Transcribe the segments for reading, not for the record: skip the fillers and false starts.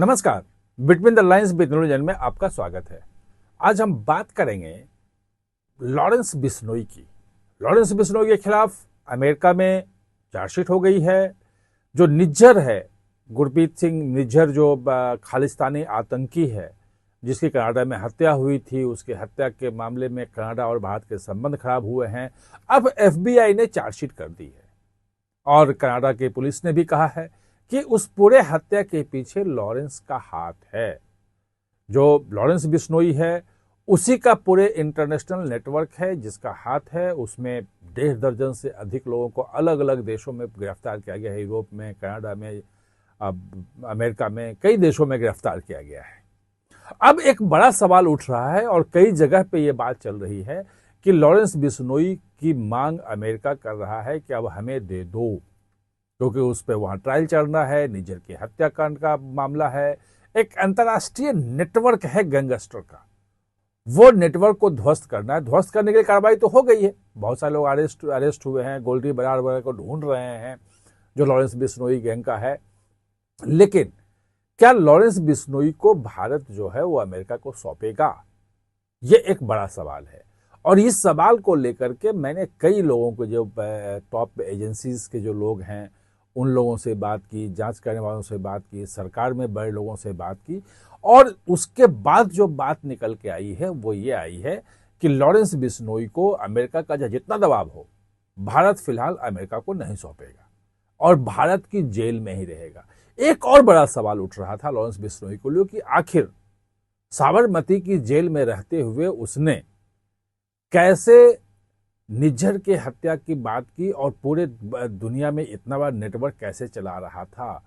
नमस्कार। Between the lines with नुरजन में आपका स्वागत है। आज हम बात करेंगे लॉरेंस बिश्नोई की। लॉरेंस बिश्नोई के खिलाफ अमेरिका में चार्जशीट हो गई है। जो निज्जर है, गुरप्रीत सिंह निज्जर, जो खालिस्तानी आतंकी है, जिसकी कनाडा में हत्या हुई थी, उसकी हत्या के मामले में कनाडा और भारत के संबंध खराब हुए हैं। अब एफबीआई ने चार्जशीट कर दी है और कनाडा की पुलिस ने भी कहा है कि उस पूरे हत्या के पीछे लॉरेंस का हाथ है। जो लॉरेंस बिश्नोई है उसी का पूरे इंटरनेशनल नेटवर्क है जिसका हाथ है। उसमें 1.5 दर्जन से अधिक लोगों को अलग अलग देशों में गिरफ्तार किया गया है। यूरोप में, कनाडा में, अमेरिका में, कई देशों में गिरफ्तार किया गया है। अब एक बड़ा सवाल उठ रहा है और कई जगह पे ये बात चल रही है कि लॉरेंस बिश्नोई की मांग अमेरिका कर रहा है कि अब हमें दे दो, क्योंकि उस पर वहां ट्रायल चलना है। निज्जर की हत्याकांड का मामला है। एक अंतर्राष्ट्रीय नेटवर्क है गैंगस्टर का, वो नेटवर्क को ध्वस्त करना है। ध्वस्त करने के लिए कार्रवाई तो हो गई है, बहुत सारे लोग अरेस्ट हुए हैं, गोल्डी बरार वगैरह को ढूंढ रहे हैं जो लॉरेंस बिश्नोई गैंग का है। लेकिन क्या लॉरेंस बिश्नोई को भारत जो है वो अमेरिका को सौंपेगा, ये एक बड़ा सवाल है। और इस सवाल को लेकर के मैंने कई लोगों को, जो टॉप एजेंसीज के जो लोग हैं उन लोगों से बात की, जांच करने वालों से बात की, सरकार में बड़े लोगों से बात की, और उसके बाद जो बात निकल के आई है वो ये आई है कि लॉरेंस बिश्नोई को अमेरिका का जितना दबाव हो, भारत फिलहाल अमेरिका को नहीं सौंपेगा और भारत की जेल में ही रहेगा। एक और बड़ा सवाल उठ रहा था लॉरेंस बिश्नोई को लिए कि आखिर साबरमती की जेल में रहते हुए उसने कैसे निज्जर के हत्या की बात की और पूरे दुनिया में इतना बड़ा नेटवर्क कैसे चला रहा था।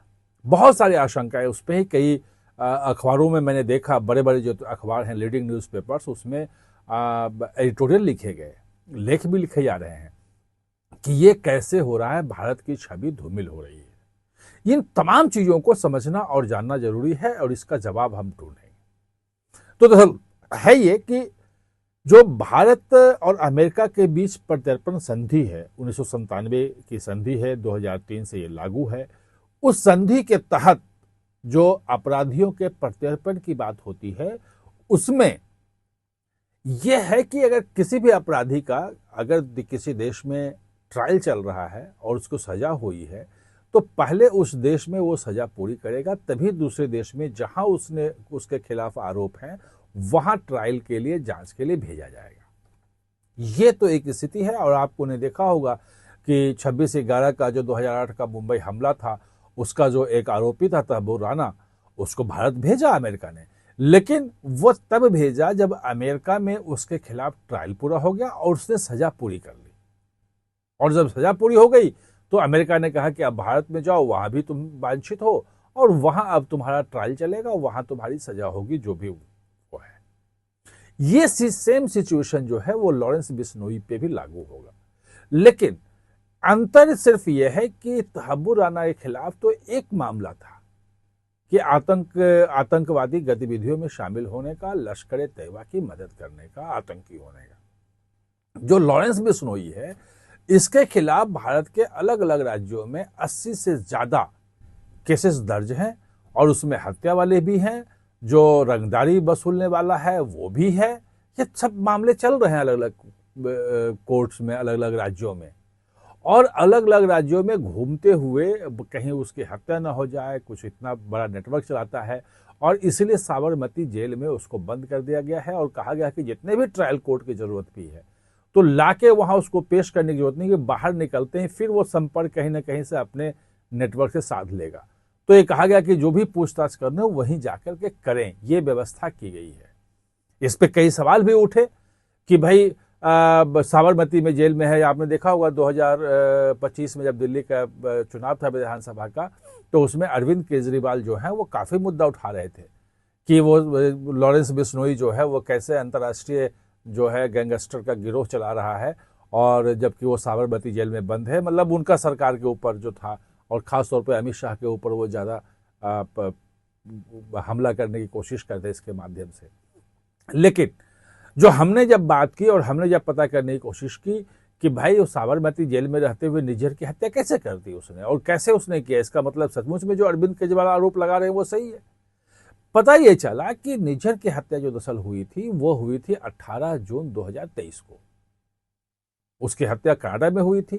बहुत सारी आशंकाएं उस पर ही। कई अखबारों में मैंने देखा, बड़े बड़े जो अखबार हैं, लीडिंग न्यूज़पेपर्स, उसमें एडिटोरियल लिखे गए, लेख भी लिखे जा रहे हैं कि ये कैसे हो रहा है, भारत की छवि धूमिल हो रही है। इन तमाम चीजों को समझना और जानना जरूरी है और इसका जवाब हम ढूंढेंगे। तो दरअसल है ये कि जो भारत और अमेरिका के बीच प्रत्यर्पण संधि है, 1997 की संधि है, 2003 से ये लागू है। उस संधि के तहत जो अपराधियों के प्रत्यर्पण की बात होती है, उसमें यह है कि अगर किसी भी अपराधी का अगर किसी देश में ट्रायल चल रहा है और उसको सजा हुई है, तो पहले उस देश में वो सजा पूरी करेगा, तभी दूसरे देश में जहां उसके खिलाफ आरोप हैं वहां ट्रायल के लिए, जांच के लिए भेजा जाएगा। ये तो एक स्थिति है। और आपको ने देखा होगा कि 26/11 का जो 2008 का मुंबई हमला था, उसका जो एक आरोपी था तहब्बुर राना, उसको भारत भेजा अमेरिका ने। लेकिन वो तब भेजा जब अमेरिका में उसके खिलाफ ट्रायल पूरा हो गया और उसने सजा पूरी कर ली। और जब सजा पूरी हो गई तो अमेरिका ने कहा कि अब भारत में जाओ, वहां भी तुम वांछित हो और वहां अब तुम्हारा ट्रायल चलेगा, वहां तुम्हारी सजा होगी, जो भी वो है। ये सेम सिचुएशन जो है वो लॉरेंस बिश्नोई पे भी लागू होगा। लेकिन अंतर सिर्फ यह है कि तहब्बुर राना के खिलाफ तो एक मामला था कि आतंकवादी गतिविधियों में शामिल होने का, लश्कर ए तैयबा की मदद करने का, आतंकी होने का। जो लॉरेंस बिश्नोई है, इसके खिलाफ भारत के अलग अलग राज्यों में 80 से ज्यादा केसेस दर्ज हैं और उसमें हत्या वाले भी हैं, जो रंगदारी वसूलने वाला है वो भी है। ये सब मामले चल रहे हैं अलग अलग कोर्ट्स में, अलग अलग राज्यों में, और अलग अलग राज्यों में घूमते हुए कहीं उसकी हत्या ना हो जाए, कुछ इतना बड़ा नेटवर्क चलाता है। और इसलिए साबरमती जेल में उसको बंद कर दिया गया है और कहा गया कि जितने भी ट्रायल कोर्ट की जरूरत भी है तो लाके वहां उसको पेश करने की जरूरत नहीं, कि बाहर निकलते ही फिर वो संपर्क कहीं ना कहीं से अपने नेटवर्क से साध लेगा। तो ये कहा गया कि जो भी पूछताछ करना हो वहीं जाकर के करें, ये व्यवस्था की गई है। इस पे कई सवाल भी उठे कि भाई साबरमती में जेल में है। आपने देखा होगा 2025 में जब दिल्ली का चुनाव था विधानसभा का, तो उसमें अरविंद केजरीवाल जो है वो काफी मुद्दा उठा रहे थे कि वो लॉरेंस बिश्नोई जो है वो कैसे अंतर्राष्ट्रीय जो है गैंगस्टर का गिरोह चला रहा है, और जबकि वो साबरमती जेल में बंद है। मतलब उनका सरकार के ऊपर जो था, और खास तौर पर अमित शाह के ऊपर वो ज्यादा हमला करने की कोशिश करते इसके माध्यम से। लेकिन जो हमने जब बात की और हमने जब पता करने की कोशिश की कि भाई वो साबरमती जेल में रहते हुए निज्जर की हत्या कैसे कर दी उसने और कैसे उसने किया, इसका मतलब सचमुच में जो अरविंद केजरीवाल आरोप लगा रहे हैं वो सही है। पता ये चला कि निज्जर की हत्या जो दरअसल हुई थी वो हुई थी 18 जून 2023 को। उसकी हत्या कनाडा में हुई थी,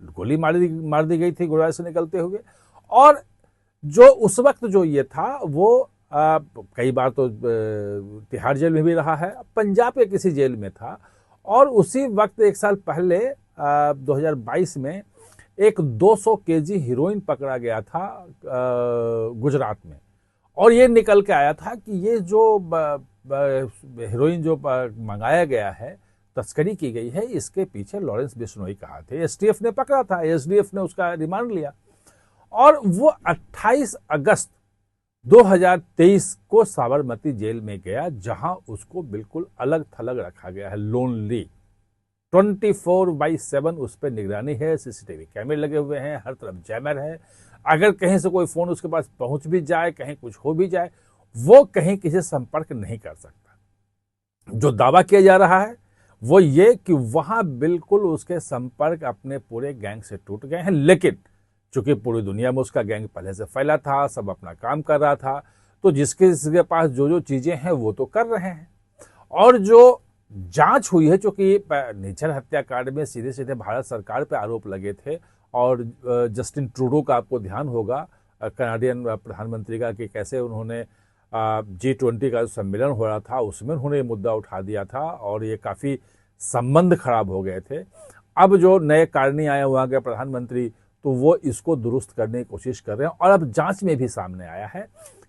गोली मार दी गई थी गोला से निकलते हुए। और जो उस वक्त जो ये था वो कई बार तो तिहाड़ जेल में भी रहा है, पंजाब के किसी जेल में था। और उसी वक्त एक साल पहले 2022 में एक 200 केजी हीरोइन पकड़ा गया था गुजरात में। और ये निकल के आया था कि ये जो हीरोइन जो मंगाया गया है, तस्करी की गई है, इसके पीछे लॉरेंस बिश्नोई कहा थे। एसटीएफ ने पकड़ा था, एसडीएफ ने उसका रिमांड लिया और वो 28 अगस्त 2023 को साबरमती जेल में गया, जहां उसको बिल्कुल अलग थलग रखा गया है, लोनली। 24/7 उस पर निगरानी है, सीसीटीवी कैमरे लगे हुए हैं, हर तरफ जैमर है। अगर कहीं से कोई फोन उसके पास पहुंच भी जाए, कहीं कुछ हो भी जाए, वो कहीं किसी संपर्क नहीं कर सकता। जो दावा किया जा रहा है वो ये कि वहां बिल्कुल उसके संपर्क अपने पूरे गैंग से टूट गए हैं। लेकिन चूंकि पूरी दुनिया में उसका गैंग पहले से फैला था, सब अपना काम कर रहा था, तो जिसके पास जो जो चीजें हैं वो तो कर रहे हैं। और जो जांच हुई है, चूंकि निज्जर हत्याकांड में सीधे सीधे भारत सरकार पे आरोप लगे थे और जस्टिन ट्रूडो का आपको ध्यान होगा, कनाडियन प्रधानमंत्री का, कि कैसे उन्होंने G20 का सम्मेलन हो रहा था उसमें उन्होंने मुद्दा उठा दिया था और ये काफी संबंध खराब हो गए थे। अब जो नए कारणी आए वहां के प्रधानमंत्री, तो वो इसको दुरुस्त करने की कोशिश कर रहे हैं। और अब जांच में भी सामने आया है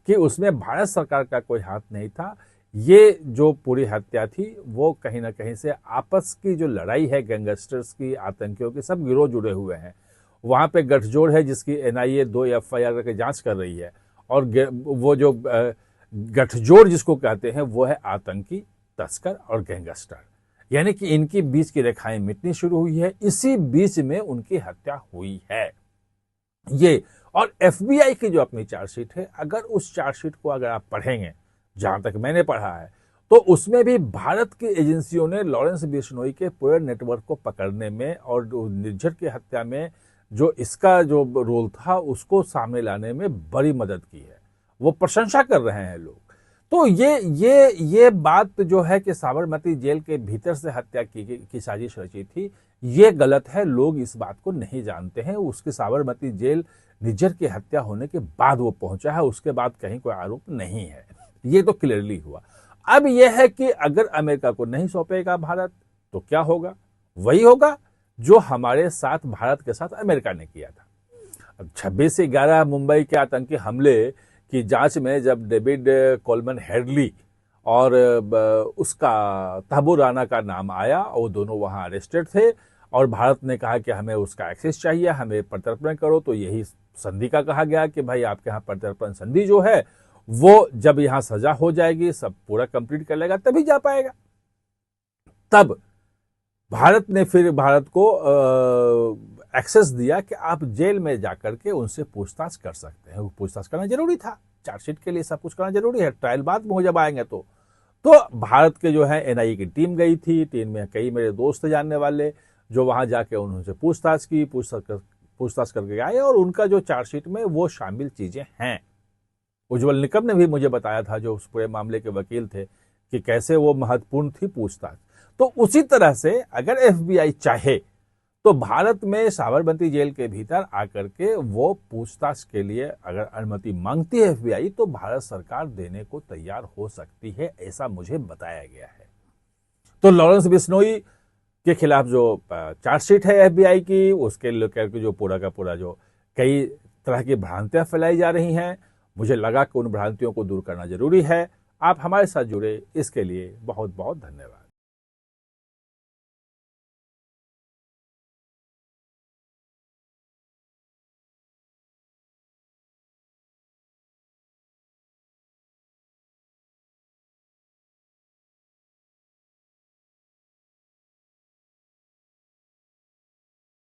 कि उसमें भारत सरकार का कोई हाथ नहीं था। ये जो पूरी हत्या थी वो कहीं ना कहीं से आपस की जो लड़ाई है गैंगस्टर्स की, आतंकियों की, सब गिरोह जुड़े हुए हैं। वहां पे गठजोड़ है जिसकी NIA 2 FIR की जांच कर रही है। और वो जो गठजोड़ जिसको कहते हैं वो है आतंकी, तस्कर और गैंगस्टर, यानी कि इनकी बीच की रेखाएं मिटनी शुरू हुई है। इसी बीच में उनकी हत्या हुई है ये। और FBI की जो अपनी चार्जशीट है, अगर उस चार्जशीट को अगर आप पढ़ेंगे, जहां तक मैंने पढ़ा है, तो उसमें भी भारत की एजेंसियों ने लॉरेंस बिश्नोई के पूरे नेटवर्क को पकड़ने में और निज्जर की हत्या में जो इसका जो रोल था उसको सामने लाने में बड़ी मदद की है। वो प्रशंसा कर रहे हैं लोग। तो ये बात जो है कि साबरमती जेल के भीतर से हत्या की साजिश रची थी, ये गलत है। लोग इस बात को नहीं जानते हैं। उसकी साबरमती जेल निज्जर की हत्या होने के बाद वो पहुंचा है, उसके बाद कहीं कोई आरोप नहीं है। ये तो क्लियरली हुआ। अब यह है कि अगर अमेरिका को नहीं सौंपेगा भारत, तो क्या होगा? वही होगा जो हमारे साथ, भारत के साथ अमेरिका ने किया था। 26 से 11 मुंबई के आतंकी हमले की जांच में जब डेविड कोलमन हेडली और उसका तहबूर राना का नाम आया, वो दोनों वहां अरेस्टेड थे और भारत ने कहा कि हमें उसका एक्सेस चाहिए, हमें प्रत्यर्पण करो। तो यही संधि का कहा गया कि भाई आपके यहाँ प्रत्यर्पण संधि जो है वो जब यहां सजा हो जाएगी, सब पूरा कंप्लीट कर लेगा, तभी जा पाएगा। तब भारत ने फिर भारत को एक्सेस दिया कि आप जेल में जाकर के उनसे पूछताछ कर सकते हैं। वो पूछताछ करना जरूरी था, चार्जशीट के लिए सब कुछ करना जरूरी है, ट्रायल बाद में हो जब आएंगे तो भारत के जो है NIA की टीम गई थी। टीम में कई मेरे दोस्त जानने वाले जो वहां जाके उन्होंने पूछताछ की, पूछताछ करके आए और उनका जो चार्जशीट में वो शामिल चीजें हैं। उज्ज्वल निकम ने भी मुझे बताया था, जो उस पूरे मामले के वकील थे, कि कैसे वो महत्वपूर्ण थी पूछताछ। तो उसी तरह से अगर FBI चाहे तो भारत में साबरमती जेल के भीतर आकर के वो पूछताछ के लिए अगर अनुमति मांगती है FBI, तो भारत सरकार देने को तैयार हो सकती है, ऐसा मुझे बताया गया है। तो लॉरेंस बिश्नोई के खिलाफ जो चार्जशीट है FBI की, उसके लेकर के जो पूरा का पूरा जो कई तरह की भ्रांतियां फैलाई जा रही हैं, मुझे लगा कि उन भ्रांतियों को दूर करना जरूरी है। आप हमारे साथ जुड़े, इसके लिए बहुत बहुत धन्यवाद।